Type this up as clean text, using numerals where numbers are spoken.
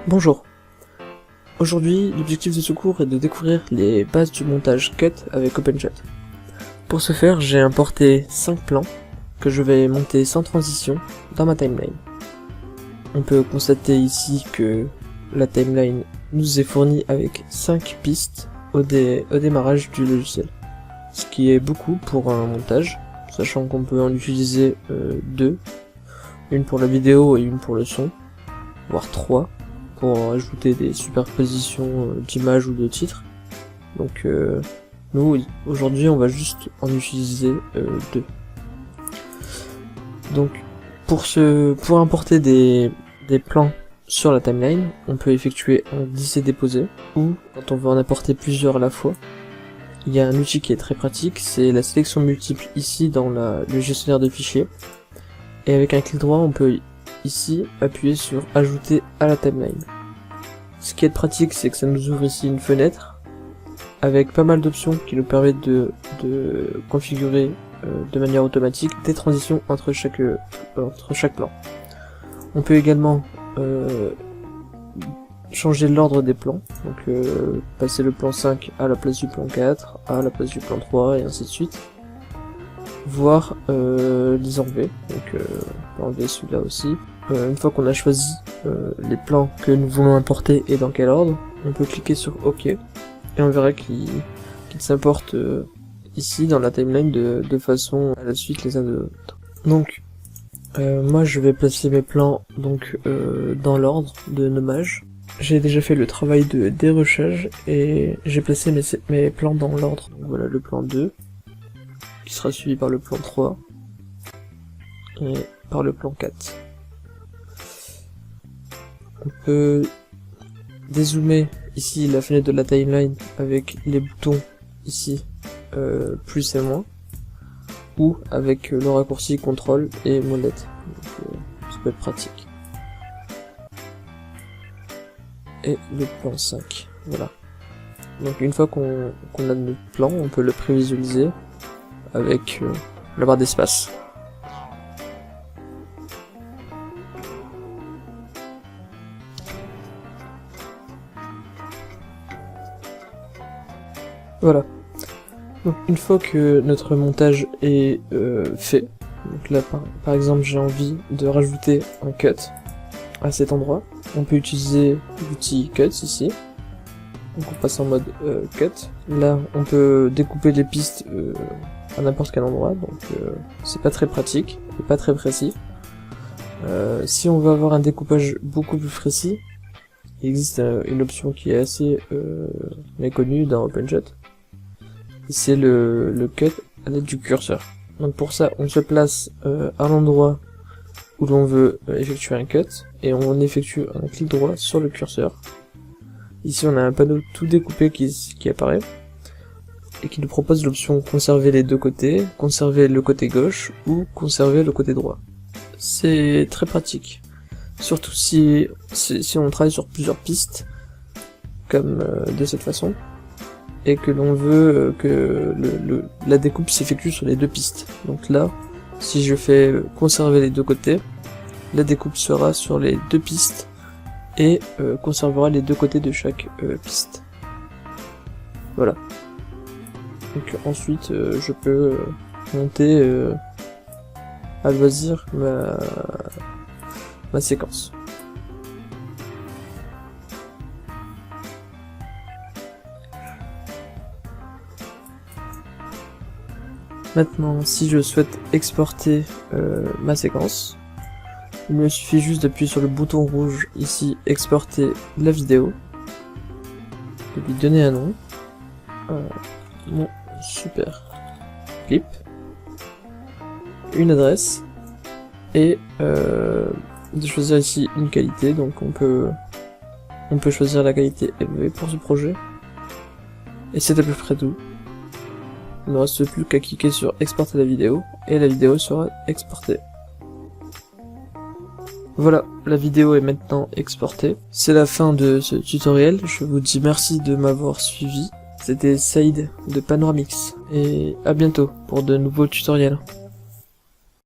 Bonjour. Aujourd'hui, l'objectif de ce cours est de découvrir les bases du montage cut avec OpenChat. Pour ce faire, j'ai importé 5 plans que je vais monter sans transition dans ma timeline. On peut constater ici que la timeline nous est fournie avec 5 pistes au démarrage du logiciel, ce qui est beaucoup pour un montage, sachant qu'on peut en utiliser 2, une pour la vidéo et une pour le son, voire 3, pour ajouter des superpositions d'images ou de titres. Donc nous, aujourd'hui, on va juste en utiliser 2. Donc pour importer des plans sur la timeline, on peut effectuer un glisser-déposer, ou quand on veut en importer plusieurs à la fois, il y a un outil qui est très pratique, c'est la sélection multiple ici dans le gestionnaire de fichiers, et avec un clic droit on peut ici appuyer sur ajouter à la timeline. Ce qui est pratique, c'est que ça nous ouvre ici une fenêtre avec pas mal d'options qui nous permettent de configurer de manière automatique des transitions entre chaque plan. On peut également changer l'ordre des plans, donc passer le plan 5 à la place du plan 4, à la place du plan 3 et ainsi de suite, voire les enlever, donc on peut enlever celui-là aussi. Une fois qu'on a choisi les plans que nous voulons importer et dans quel ordre, on peut cliquer sur OK et on verra qu'il s'importe ici dans la timeline de façon à la suite les uns de l'autre. Donc moi je vais placer mes plans donc dans l'ordre de nommage. J'ai déjà fait le travail de dérochage et j'ai placé mes plans dans l'ordre. Donc voilà le plan 2 qui sera suivi par le plan 3 et par le plan 4. On peut dézoomer ici la fenêtre de la timeline avec les boutons ici plus et moins, ou avec le raccourci CTRL et molette. Donc ça peut être pratique. Et le plan 5, voilà. Donc une fois qu'on a notre plan, on peut le prévisualiser avec la barre d'espace. Voilà. Donc une fois que notre montage est fait, donc là par exemple j'ai envie de rajouter un cut à cet endroit, on peut utiliser l'outil cut ici. Donc on passe en mode cut. Là on peut découper les pistes à n'importe quel endroit, donc c'est pas très pratique et pas très précis. Si on veut avoir un découpage beaucoup plus précis, il existe une option qui est assez méconnue dans OpenChat. C'est le cut à l'aide du curseur. Donc pour ça, on se place à l'endroit où l'on veut effectuer un cut, et on effectue un clic droit sur le curseur. Ici on a un panneau tout découpé qui apparaît, et qui nous propose l'option conserver les deux côtés, conserver le côté gauche, ou conserver le côté droit. C'est très pratique, surtout si on travaille sur plusieurs pistes, comme de cette façon, et que l'on veut que la découpe s'effectue sur les deux pistes. Donc là, si je fais conserver les deux côtés, la découpe sera sur les deux pistes et conservera les deux côtés de chaque piste. Voilà. Donc ensuite, je peux monter à loisir ma séquence. Maintenant, si je souhaite exporter ma séquence, il me suffit juste d'appuyer sur le bouton rouge ici, exporter la vidéo, de lui donner un nom, mon super clip, une adresse, et de choisir ici une qualité. Donc on peut choisir la qualité élevée pour ce projet, et c'est à peu près tout. Il ne reste plus qu'à cliquer sur exporter la vidéo, et la vidéo sera exportée. Voilà, la vidéo est maintenant exportée. C'est la fin de ce tutoriel, je vous dis merci de m'avoir suivi. C'était Saïd de Panoramix, et à bientôt pour de nouveaux tutoriels.